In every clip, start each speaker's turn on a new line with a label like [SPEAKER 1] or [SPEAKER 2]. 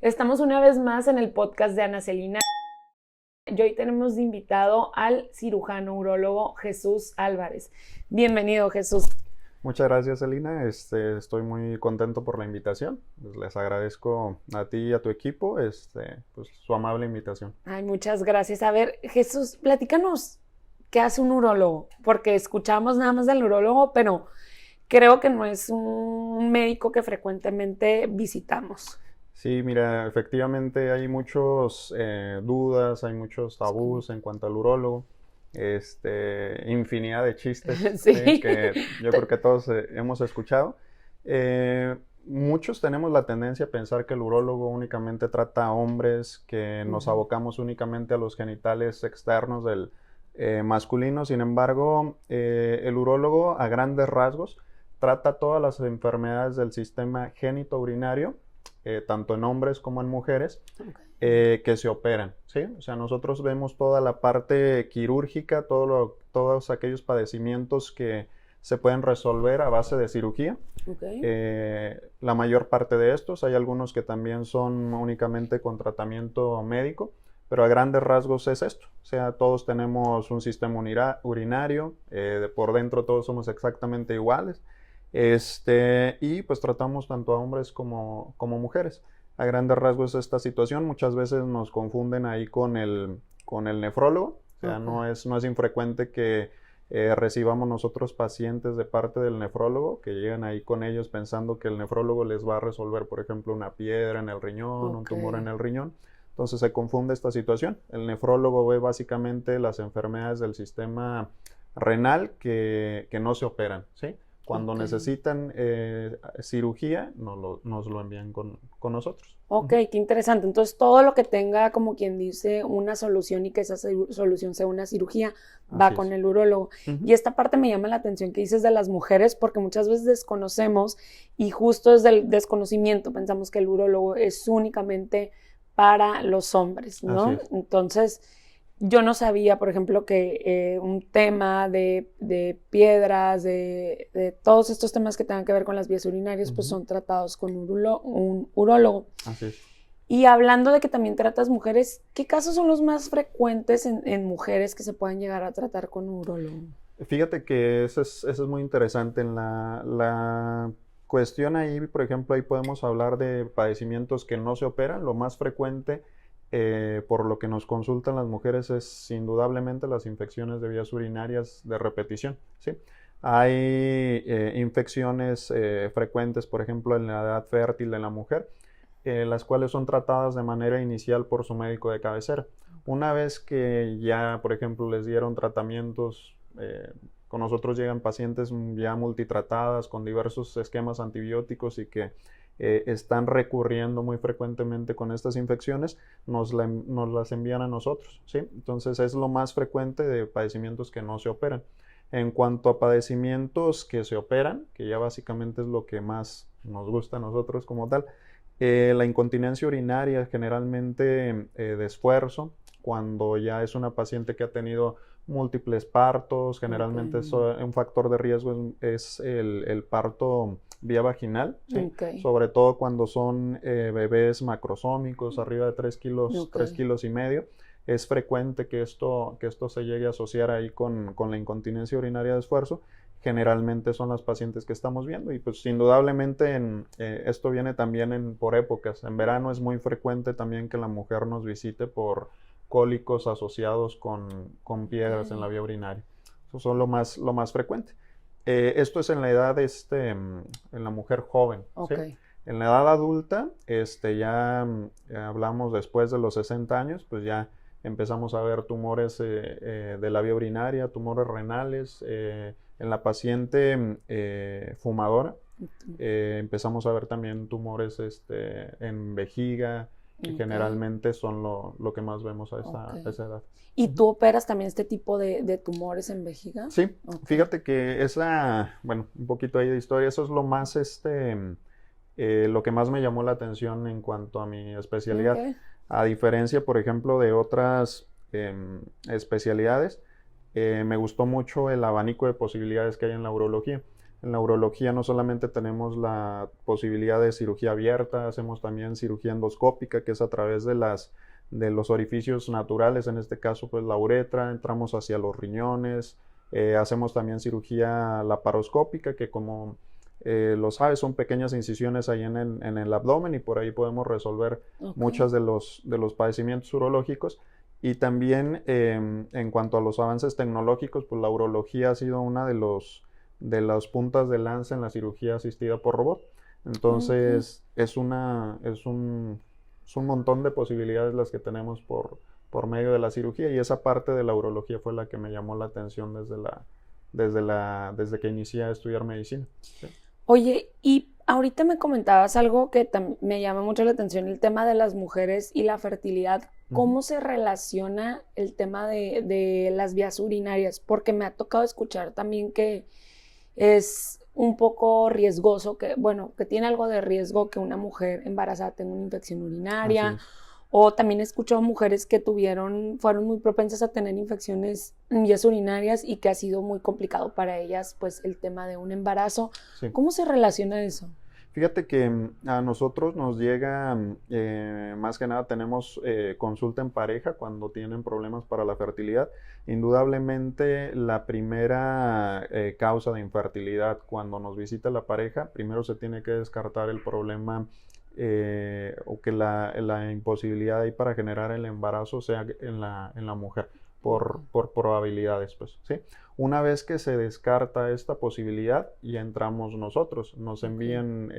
[SPEAKER 1] Estamos una vez más en el podcast de Ana Celina. Y hoy tenemos de invitado al cirujano urólogo Jesús Álvarez. Bienvenido, Jesús.
[SPEAKER 2] Muchas gracias, Celina. Estoy muy contento por la invitación. Pues les agradezco a ti y a tu equipo pues, su amable invitación.
[SPEAKER 1] Ay, muchas gracias. A ver, Jesús, platícanos, ¿qué hace un urólogo? Porque escuchamos nada más del urólogo, pero creo que no es un médico que frecuentemente visitamos.
[SPEAKER 2] Sí, mira, efectivamente hay muchas dudas, hay muchos tabús en cuanto al urólogo. Infinidad de chistes
[SPEAKER 1] Sí.
[SPEAKER 2] que yo creo que todos hemos escuchado. Muchos tenemos la tendencia a pensar que el urólogo únicamente trata a hombres, que nos abocamos únicamente a los genitales externos del masculino. Sin embargo, el urólogo a grandes rasgos trata todas las enfermedades del sistema génito-urinario, tanto en hombres como en mujeres, que se operan, ¿sí? O sea, nosotros vemos toda la parte quirúrgica, todos aquellos padecimientos que se pueden resolver a base de cirugía. La mayor parte de estos, hay algunos que también son únicamente con tratamiento médico, pero a grandes rasgos es esto. O sea, todos tenemos un sistema urinario, por dentro todos somos exactamente iguales. Y pues tratamos tanto a hombres como mujeres. A grandes rasgos esta situación, muchas veces nos confunden ahí con el nefrólogo. O sea, no es infrecuente que recibamos nosotros pacientes de parte del nefrólogo que llegan ahí con ellos pensando que el nefrólogo les va a resolver, por ejemplo, una piedra en el riñón, un tumor en el riñón. Entonces se confunde esta situación. El nefrólogo ve básicamente las enfermedades del sistema renal que no se operan, ¿sí? Cuando necesitan cirugía, nos lo envían con nosotros.
[SPEAKER 1] Ok, qué interesante. Entonces, todo lo que tenga, como quien dice, una solución y que esa solución sea una cirugía, va con el urólogo. Y esta parte me llama la atención que dices de las mujeres, porque muchas veces desconocemos y justo desde el desconocimiento pensamos que el urólogo es únicamente para los hombres, ¿no? Entonces, yo no sabía, por ejemplo, que un tema de piedras, de todos estos temas que tengan que ver con las vías urinarias, pues son tratados con un urólogo.
[SPEAKER 2] Así es.
[SPEAKER 1] Y hablando de que también tratas mujeres, ¿qué casos son los más frecuentes en mujeres que se puedan llegar a tratar con un urólogo?
[SPEAKER 2] Fíjate que eso es muy interesante. En la cuestión ahí, por ejemplo, ahí podemos hablar de padecimientos que no se operan. Lo más frecuente, por lo que nos consultan las mujeres, es indudablemente las infecciones de vías urinarias de repetición, ¿sí? Hay infecciones frecuentes, por ejemplo, en la edad fértil de la mujer, las cuales son tratadas de manera inicial por su médico de cabecera. Una vez que ya, por ejemplo, les dieron tratamientos, con nosotros llegan pacientes ya multitratadas con diversos esquemas antibióticos y que están recurriendo muy frecuentemente con estas infecciones, nos las envían a nosotros, ¿sí? Entonces es lo más frecuente de padecimientos que no se operan. En cuanto a padecimientos que se operan, que ya básicamente es lo que más nos gusta a nosotros como tal, la incontinencia urinaria generalmente de esfuerzo, cuando ya es una paciente que ha tenido múltiples partos, generalmente un factor de riesgo es el parto vía vaginal, ¿sí? Sobre todo cuando son bebés macrosómicos, arriba de 3 kilos, 3 kilos y medio. Es frecuente que esto se llegue a asociar ahí con la incontinencia urinaria de esfuerzo. Generalmente son las pacientes que estamos viendo y pues indudablemente esto viene también por épocas. En verano es muy frecuente también que la mujer nos visite por cólicos asociados con piedras en la vía urinaria. Eso son lo más frecuente. Esto es en la edad, en la mujer joven, ¿sí? En la edad adulta, ya hablamos después de los 60 años, pues ya empezamos a ver tumores de la vía urinaria, tumores renales. En la paciente fumadora, empezamos a ver también tumores en vejiga, que generalmente son lo que más vemos a esa edad.
[SPEAKER 1] ¿Y tú operas también este tipo de tumores en vejiga?
[SPEAKER 2] Sí, fíjate que un poquito ahí de historia, eso es lo más, lo que más me llamó la atención en cuanto a mi especialidad. A diferencia, por ejemplo, de otras especialidades, me gustó mucho el abanico de posibilidades que hay en la urología. En la urología no solamente tenemos la posibilidad de cirugía abierta, hacemos también cirugía endoscópica, que es a través de los orificios naturales, en este caso pues la uretra, entramos hacia los riñones, hacemos también cirugía laparoscópica, que como lo sabes, son pequeñas incisiones ahí en el abdomen y por ahí podemos resolver muchos de los padecimientos urológicos. Y también en cuanto a los avances tecnológicos, pues la urología ha sido una de las puntas de lanza en la cirugía asistida por robot. Entonces, es un montón de posibilidades las que tenemos por medio de la cirugía, y esa parte de la urología fue la que me llamó la atención desde que inicié a estudiar medicina. ¿Sí?
[SPEAKER 1] Oye, y ahorita me comentabas algo que me llama mucho la atención, el tema de las mujeres y la fertilidad. ¿Cómo se relaciona el tema de las vías urinarias? Porque me ha tocado escuchar también que es un poco riesgoso, que tiene algo de riesgo que una mujer embarazada tenga una infección urinaria. O también he escuchado mujeres que fueron muy propensas a tener infecciones en vías urinarias y que ha sido muy complicado para ellas, pues, el tema de un embarazo. Sí. ¿Cómo se relaciona eso?
[SPEAKER 2] Fíjate que a nosotros nos llega, más que nada tenemos consulta en pareja cuando tienen problemas para la fertilidad. Indudablemente la primera causa de infertilidad cuando nos visita la pareja, primero se tiene que descartar el problema o que la imposibilidad ahí para generar el embarazo sea en la mujer, por probabilidades, pues, ¿sí? Una vez que se descarta esta posibilidad, ya entramos nosotros, nos envían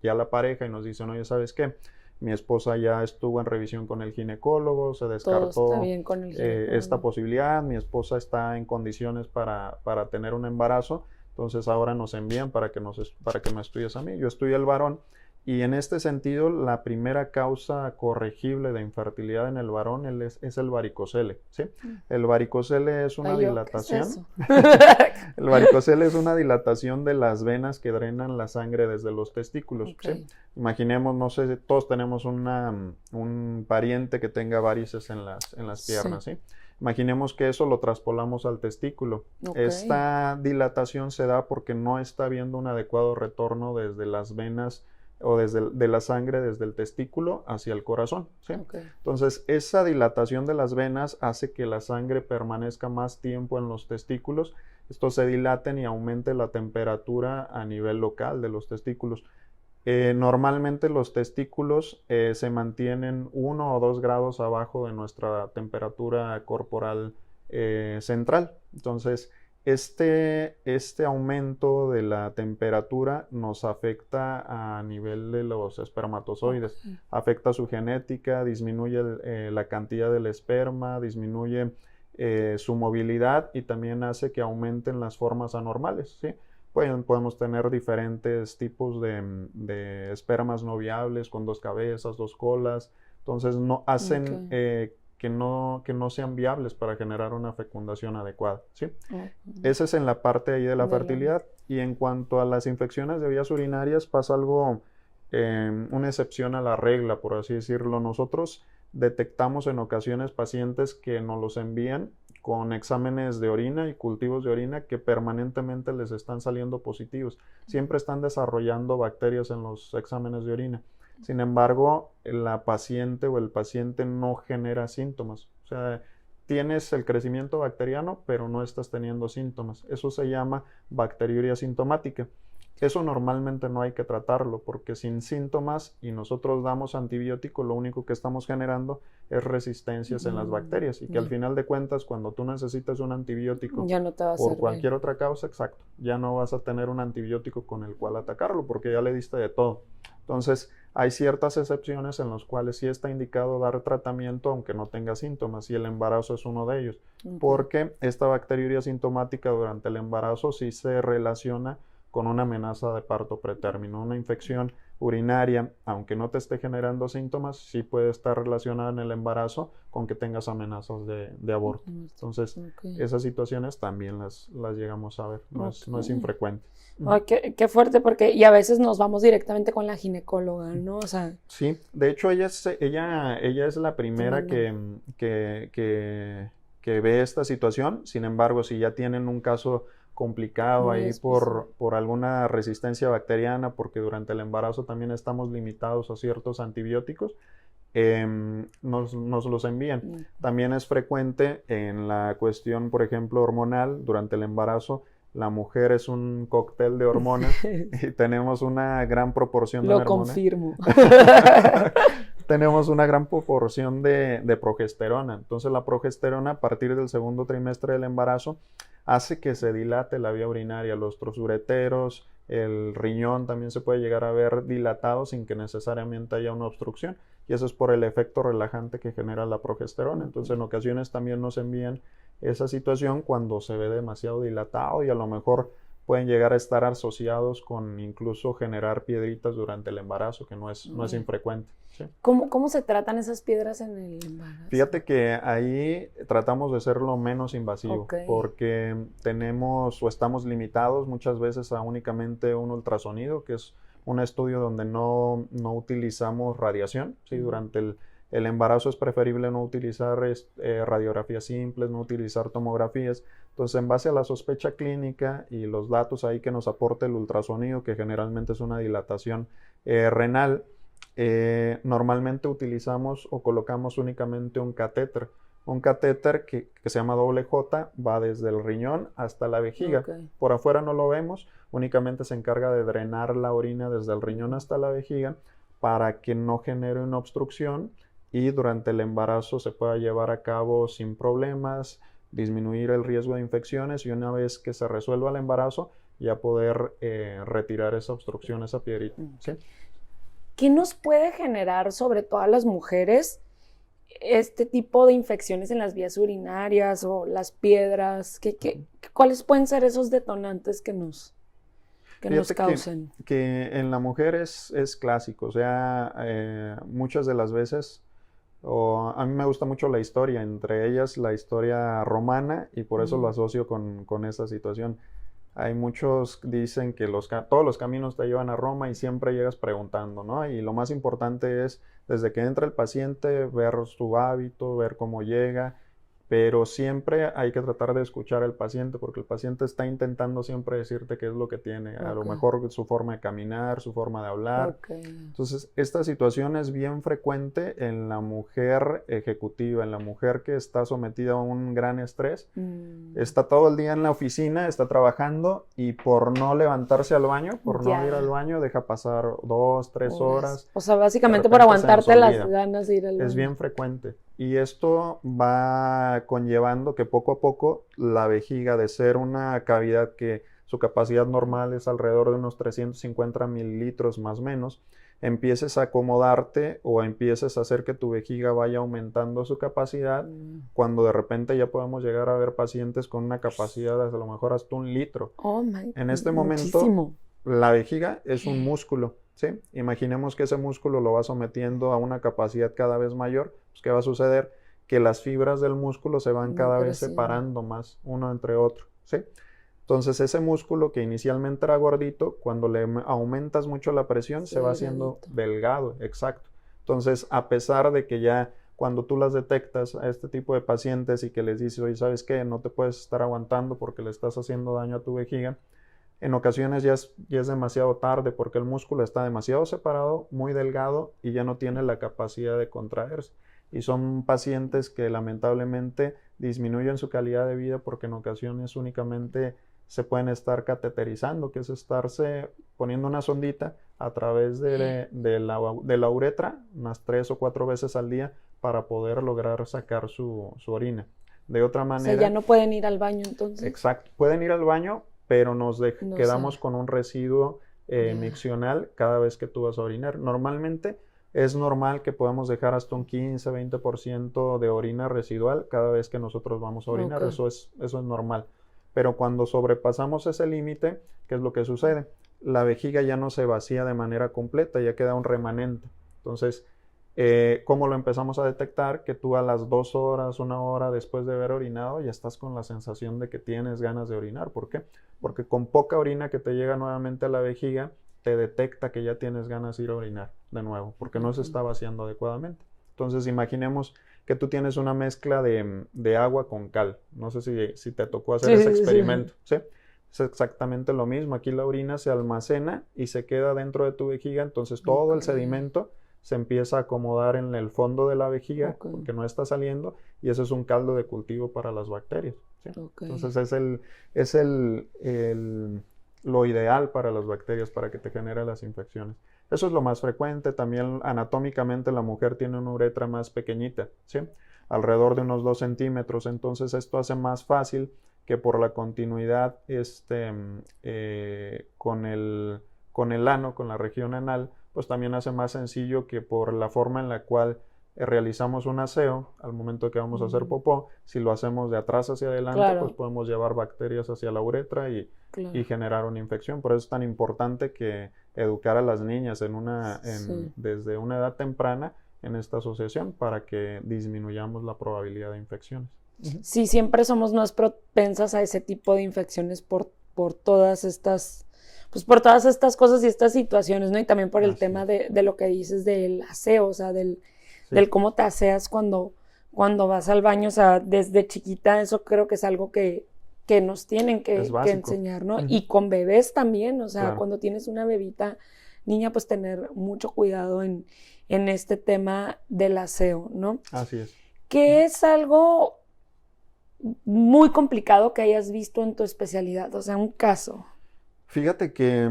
[SPEAKER 2] ya la pareja y nos dicen, oye, ¿sabes qué? Mi esposa ya estuvo en revisión con el ginecólogo, se descartó esta posibilidad, mi esposa está en condiciones para tener un embarazo, entonces ahora nos envían para que me estudies a mí. Yo estudio el varón. Y en este sentido, la primera causa corregible de infertilidad en el varón es el varicocele, ¿sí? El varicocele es una dilatación. ¿Qué es eso? El varicocele es una dilatación de las venas que drenan la sangre desde los testículos, ¿sí? Imaginemos, no sé, todos tenemos un pariente que tenga varices en las piernas, ¿sí? Imaginemos que eso lo traspolamos al testículo. Esta dilatación se da porque no está habiendo un adecuado retorno desde las venas o de la sangre desde el testículo hacia el corazón, ¿sí? Entonces, esa dilatación de las venas hace que la sangre permanezca más tiempo en los testículos. Estos se dilaten y aumente la temperatura a nivel local de los testículos. Normalmente los testículos se mantienen 1 o 2 grados abajo de nuestra temperatura corporal central. Entonces, este aumento de la temperatura nos afecta a nivel de los espermatozoides, afecta su genética, disminuye la cantidad del esperma, disminuye su movilidad y también hace que aumenten las formas anormales, ¿sí? Podemos tener diferentes tipos de espermas no viables con 2 cabezas, 2 colas, entonces hacen que no sean viables para generar una fecundación adecuada, ¿sí? Esa es en la parte ahí de la fertilidad. Y en cuanto a las infecciones de vías urinarias, pasa algo, una excepción a la regla, por así decirlo. Nosotros detectamos en ocasiones pacientes que nos los envían con exámenes de orina y cultivos de orina que permanentemente les están saliendo positivos. Siempre están desarrollando bacterias en los exámenes de orina. Sin embargo, la paciente o el paciente no genera síntomas. O sea, tienes el crecimiento bacteriano, pero no estás teniendo síntomas. Eso se llama bacteriuria asintomática. Eso normalmente no hay que tratarlo porque sin síntomas y nosotros damos antibiótico, lo único que estamos generando es resistencias en las bacterias y que al final de cuentas cuando tú necesitas un antibiótico
[SPEAKER 1] ya no te va a
[SPEAKER 2] por cualquier otra causa, exacto, ya no vas a tener un antibiótico con el cual atacarlo porque ya le diste de todo. Entonces, hay ciertas excepciones en las cuales sí está indicado dar tratamiento aunque no tenga síntomas y el embarazo es uno de ellos, porque esta bacteriuria asintomática durante el embarazo sí se relaciona con una amenaza de parto pretérmino. Una infección urinaria, aunque no te esté generando síntomas, sí puede estar relacionada en el embarazo con que tengas amenazas de aborto. Entonces, esas situaciones también las llegamos a ver, no es infrecuente.
[SPEAKER 1] Ay, qué fuerte, porque y a veces nos vamos directamente con la ginecóloga, ¿no? O sea,
[SPEAKER 2] sí, de hecho ella es la primera que ve esta situación. Sin embargo, si ya tienen un caso complicado
[SPEAKER 1] Muy
[SPEAKER 2] ahí
[SPEAKER 1] especial.
[SPEAKER 2] por alguna resistencia bacteriana, porque durante el embarazo también estamos limitados a ciertos antibióticos, nos los envían.
[SPEAKER 1] Mm.
[SPEAKER 2] También es frecuente en la cuestión, por ejemplo, hormonal, durante el embarazo, la mujer es un cóctel de hormonas y tenemos una gran proporción de
[SPEAKER 1] Lo
[SPEAKER 2] hormonas.
[SPEAKER 1] confirmo.
[SPEAKER 2] Tenemos una gran proporción de progesterona. Entonces la progesterona a partir del segundo trimestre del embarazo hace que se dilate la vía urinaria, los trosureteros, el riñón también se puede llegar a ver dilatado sin que necesariamente haya una obstrucción. Y eso es por el efecto relajante que genera la progesterona. Entonces en ocasiones también nos envían esa situación cuando se ve demasiado dilatado y a lo mejor pueden llegar a estar asociados con incluso generar piedritas durante el embarazo, que no es infrecuente. ¿Sí?
[SPEAKER 1] ¿Cómo se tratan esas piedras en el embarazo?
[SPEAKER 2] Fíjate que ahí tratamos de ser lo menos invasivo,
[SPEAKER 1] Ok.
[SPEAKER 2] porque tenemos o estamos limitados muchas veces a únicamente un ultrasonido, que es un estudio donde no utilizamos radiación. ¿Sí? Durante el embarazo es preferible no utilizar radiografías simples, no utilizar tomografías. Entonces, en base a la sospecha clínica y los datos ahí que nos aporta el ultrasonido, que generalmente es una dilatación renal, normalmente utilizamos o colocamos únicamente un catéter. Un catéter que se llama doble J, va desde el riñón hasta la vejiga.
[SPEAKER 1] Okay.
[SPEAKER 2] Por afuera no lo vemos, únicamente se encarga de drenar la orina desde el riñón hasta la vejiga para que no genere una obstrucción y durante el embarazo se pueda llevar a cabo sin problemas, disminuir el riesgo de infecciones y una vez que se resuelva el embarazo ya poder retirar esa obstrucción, esa piedrita. ¿Sí?
[SPEAKER 1] ¿Qué nos puede generar, sobre todo a las mujeres, este tipo de infecciones en las vías urinarias o las piedras? ¿Cuáles pueden ser esos detonantes que nos causen?
[SPEAKER 2] Que en la mujer es clásico, o sea, muchas de las veces, a mí me gusta mucho la historia, entre ellas la historia romana, y por eso lo asocio con esta situación. Hay muchos dicen que todos los caminos te llevan a Roma y siempre llegas preguntando, ¿no? Y lo más importante es, desde que entra el paciente, ver su hábito, ver cómo llega, pero siempre hay que tratar de escuchar al paciente porque el paciente está intentando siempre decirte qué es lo que tiene, a lo mejor su forma de caminar, su forma de hablar. Entonces, esta situación es bien frecuente en la mujer ejecutiva, en la mujer que está sometida a un gran estrés, está todo el día en la oficina, está trabajando y por no levantarse al baño, por no ir al baño, deja pasar 2, 3 horas.
[SPEAKER 1] O sea, básicamente por aguantarte las ganas de ir al baño.
[SPEAKER 2] Es bien frecuente. Y esto va conllevando que poco a poco la vejiga, de ser una cavidad que su capacidad normal es alrededor de unos 350 mililitros más o menos, empieces a acomodarte o empieces a hacer que tu vejiga vaya aumentando su capacidad, cuando de repente ya podemos llegar a ver pacientes con una capacidad de a lo mejor hasta 1 litro. En este momento, la vejiga es un músculo. ¿Sí? Imaginemos que ese músculo lo va sometiendo a una capacidad cada vez mayor. Pues, ¿qué va a suceder? Que las fibras del músculo se van cada vez separando más uno entre otro. ¿Sí? Entonces ese músculo que inicialmente era gordito, cuando le aumentas mucho la presión, se va haciendo delgado. Exacto. Entonces, a pesar de que ya cuando tú las detectas a este tipo de pacientes y que les dices, oye, ¿sabes qué? No te puedes estar aguantando porque le estás haciendo daño a tu vejiga. En ocasiones ya es demasiado tarde porque el músculo está demasiado separado, muy delgado y ya no tiene la capacidad de contraerse. Y son pacientes que lamentablemente disminuyen su calidad de vida porque en ocasiones únicamente se pueden estar cateterizando, que es estarse poniendo una sondita a través de la uretra unas 3 o 4 veces al día para poder lograr sacar su orina. De otra manera...
[SPEAKER 1] O sea, ya no pueden ir al baño entonces.
[SPEAKER 2] Exacto, pueden ir al baño, pero quedamos con un residuo miccional cada vez que tú vas a orinar. Normalmente es normal que podamos dejar hasta un 15-20% de orina residual cada vez que nosotros vamos a orinar. Eso es normal. Pero cuando sobrepasamos ese límite, ¿qué es lo que sucede? La vejiga ya no se vacía de manera completa, ya queda un remanente. Entonces, ¿cómo lo empezamos a detectar? Que tú a las 2 horas, 1 hora después de haber orinado ya estás con la sensación de que tienes ganas de orinar. ¿Por qué? Porque con poca orina que te llega nuevamente a la vejiga te detecta que ya tienes ganas de ir a orinar de nuevo porque no se está vaciando adecuadamente. Entonces imaginemos que tú tienes una mezcla de agua con cal. No sé si te tocó hacer ese experimento. ¿Sí? es exactamente lo mismo. Aquí la orina se almacena y se queda dentro de tu vejiga, entonces todo el sedimento se empieza a acomodar en el fondo de la vejiga porque no está saliendo, y eso es un caldo de cultivo para las bacterias, ¿sí? Entonces es lo ideal para las bacterias, para que te genere las infecciones. Eso es lo más frecuente. También anatómicamente la mujer tiene una uretra más pequeñita, ¿sí? Alrededor de unos 2 centímetros. Entonces esto hace más fácil que por la continuidad con el ano, con la región anal, pues también hace más sencillo que por la forma en la cual realizamos un aseo al momento que vamos a hacer popó. Si lo hacemos de atrás hacia adelante, pues podemos llevar bacterias hacia la uretra y generar una infección. Por eso es tan importante que educar a las niñas desde una edad temprana en esta asociación, para que disminuyamos la probabilidad de infecciones.
[SPEAKER 1] Sí, siempre somos más propensas a ese tipo de infecciones por todas estas, pues por todas estas cosas y estas situaciones, ¿no? Y también por el tema de lo que dices del aseo, o sea, del cómo te aseas cuando vas al baño. O sea, desde chiquita eso creo que es algo que nos tienen que enseñar, ¿no? Y con bebés también, o sea, cuando tienes una bebita niña, pues tener mucho cuidado en este tema del aseo, ¿no?
[SPEAKER 2] Así es.
[SPEAKER 1] ¿Qué es algo muy complicado que hayas visto en tu especialidad? O sea, un caso.
[SPEAKER 2] Fíjate que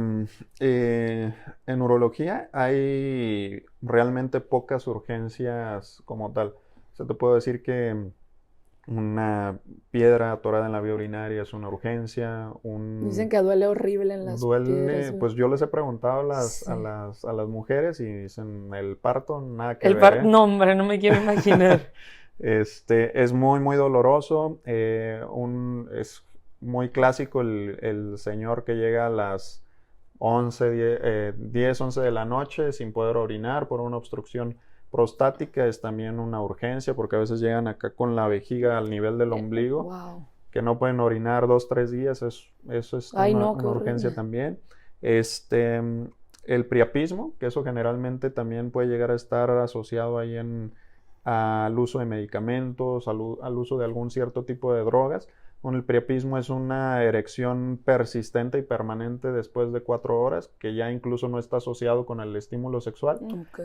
[SPEAKER 2] en urología hay realmente pocas urgencias como tal. O sea, te puedo decir que una piedra atorada en la vía urinaria es una urgencia.
[SPEAKER 1] Dicen que duele horrible en las piedras, ¿no?
[SPEAKER 2] Pues yo les he preguntado a las mujeres y dicen, el parto, nada que ver.
[SPEAKER 1] No, hombre, no me quiero imaginar.
[SPEAKER 2] Es muy, muy doloroso. Es muy clásico el señor que llega a las 10, 11 de la noche sin poder orinar por una obstrucción prostática. Es también una urgencia, porque a veces llegan acá con la vejiga al nivel del ombligo, que no pueden orinar 2, 3 días. Eso es una urgencia también. El priapismo, que eso generalmente también puede llegar a estar asociado ahí al uso de medicamentos, al uso de algún cierto tipo de drogas. El priapismo es una erección persistente y permanente después de 4 horas, que ya incluso no está asociado con el estímulo sexual.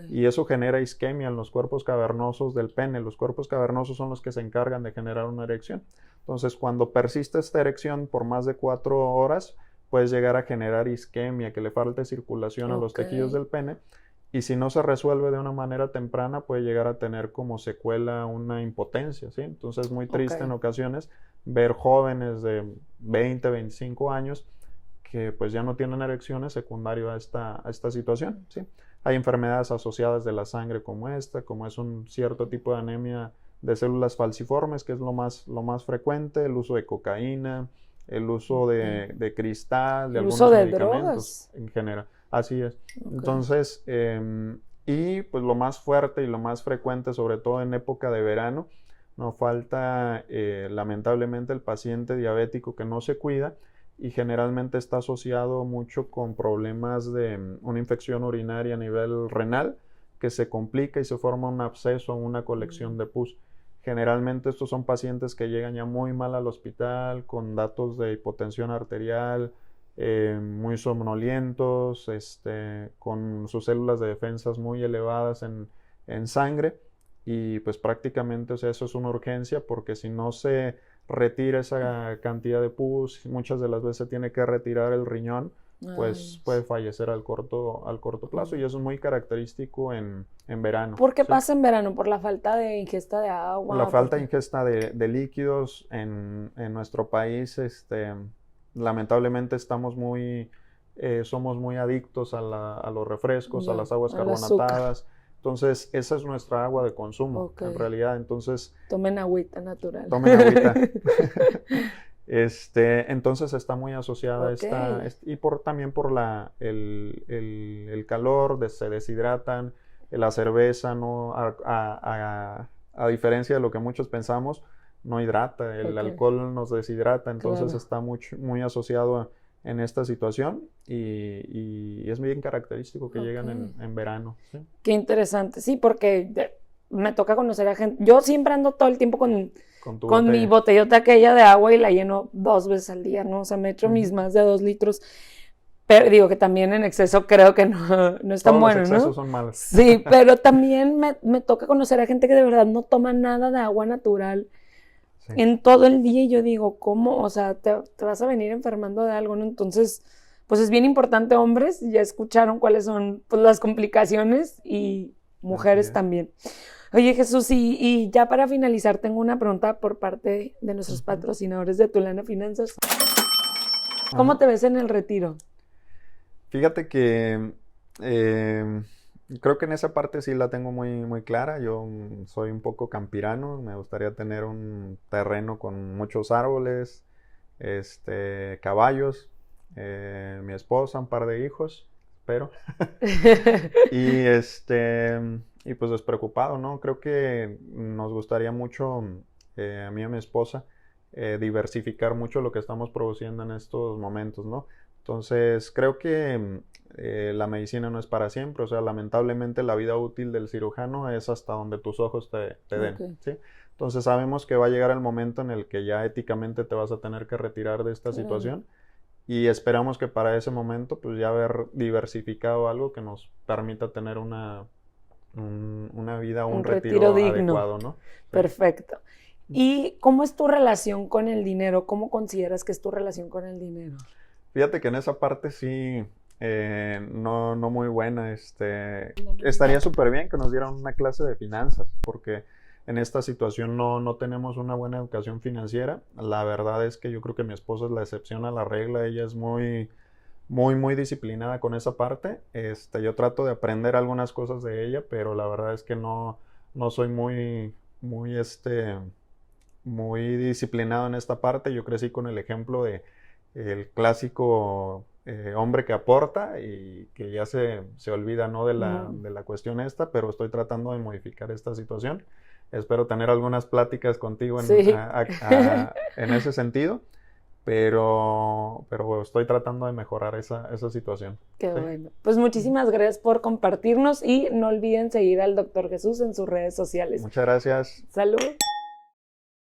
[SPEAKER 2] Y eso genera isquemia en los cuerpos cavernosos del pene. Los cuerpos cavernosos son los que se encargan de generar una erección. Entonces, cuando persiste esta erección por más de 4 horas, puedes llegar a generar isquemia, que le falte circulación a los tejidos del pene. Y si no se resuelve de una manera temprana, puede llegar a tener como secuela una impotencia, ¿sí? Entonces es muy triste en ocasiones ver jóvenes de 20, 25 años que pues ya no tienen erecciones secundario a esta situación, ¿sí? Hay enfermedades asociadas de la sangre como es un cierto tipo de anemia de células falciformes, que es lo más frecuente, el uso de cocaína, el uso de cristal, de algunos medicamentos en general. Así es. Entonces, y pues lo más fuerte y lo más frecuente, sobre todo en época de verano, no falta lamentablemente el paciente diabético que no se cuida, y generalmente está asociado mucho con problemas de una infección urinaria a nivel renal, que se complica y se forma un absceso o una colección de pus. Generalmente estos son pacientes que llegan ya muy mal al hospital, con datos de hipotensión arterial, muy somnolientos, con sus células de defensas muy elevadas en sangre, y pues prácticamente, o sea, eso es una urgencia, porque si no se retira esa cantidad de pus, muchas de las veces se tiene que retirar el riñón, pues puede fallecer al corto plazo, y eso es muy característico en verano.
[SPEAKER 1] ¿Por qué pasa en verano? ¿Por la falta de ingesta de agua?
[SPEAKER 2] La falta de ingesta de líquidos en nuestro país. Lamentablemente somos muy adictos a los refrescos, a las aguas carbonatadas. Entonces, esa es nuestra agua de consumo, en realidad. Entonces,
[SPEAKER 1] tomen agüita natural.
[SPEAKER 2] Tomen agüita. Entonces está muy asociada y también por el calor, se deshidratan. La cerveza, ¿no? A diferencia de lo que muchos pensamos, no hidrata. El alcohol nos deshidrata, entonces está muy asociado en esta situación, y es bien característico que llegan en verano, ¿sí?
[SPEAKER 1] Qué interesante, sí, porque me toca conocer a gente. Yo siempre ando todo el tiempo con con mi botellota aquella de agua y la lleno 2 veces al día, ¿no? O sea, me echo mis más de 2 litros. Pero digo que también en exceso creo que no es tan bueno, ¿no? Todos los
[SPEAKER 2] excesos son malos.
[SPEAKER 1] Sí, pero también me toca conocer a gente que de verdad no toma nada de agua natural en todo el día, y yo digo, ¿cómo? O sea, te vas a venir enfermando de algo, ¿no? Entonces, pues es bien importante, hombres, ya escucharon cuáles son, pues, las complicaciones, y mujeres también. Oye, Jesús, y ya para finalizar, tengo una pregunta por parte de nuestros patrocinadores de Tulana Finanzas. ¿Cómo te ves en el retiro?
[SPEAKER 2] Fíjate que creo que en esa parte sí la tengo muy, muy clara. Yo soy un poco campirano, me gustaría tener un terreno con muchos árboles, caballos, mi esposa, un par de hijos, espero. Y pues despreocupado, ¿no? Creo que nos gustaría mucho, a mí y a mi esposa, diversificar mucho lo que estamos produciendo en estos momentos, ¿no? Entonces, creo que la medicina no es para siempre, o sea, lamentablemente la vida útil del cirujano es hasta donde tus ojos te den, ¿sí? Entonces, sabemos que va a llegar el momento en el que ya éticamente te vas a tener que retirar de esta situación, y esperamos que para ese momento, pues ya haber diversificado algo que nos permita tener una vida, un retiro digno, adecuado, ¿no?
[SPEAKER 1] Perfecto. ¿Y cómo es tu relación con el dinero? ¿Cómo consideras que es tu relación con el dinero?
[SPEAKER 2] Fíjate que en esa parte sí, no muy buena. Estaría súper bien que nos dieran una clase de finanzas, porque en esta situación no tenemos una buena educación financiera. La verdad es que yo creo que mi esposa es la excepción a la regla. Ella es muy, muy, muy disciplinada con esa parte. Yo trato de aprender algunas cosas de ella, pero la verdad es que no soy muy, muy, muy disciplinado en esta parte. Yo crecí con el ejemplo de el clásico hombre que aporta y que ya se olvida, ¿no? de la cuestión esta, pero estoy tratando de modificar esta situación. Espero tener algunas pláticas contigo en ese sentido, pero estoy tratando de mejorar esa situación.
[SPEAKER 1] Qué bueno. Pues muchísimas gracias por compartirnos, y no olviden seguir al Dr. Jesús en sus redes sociales.
[SPEAKER 2] Muchas gracias.
[SPEAKER 1] Salud.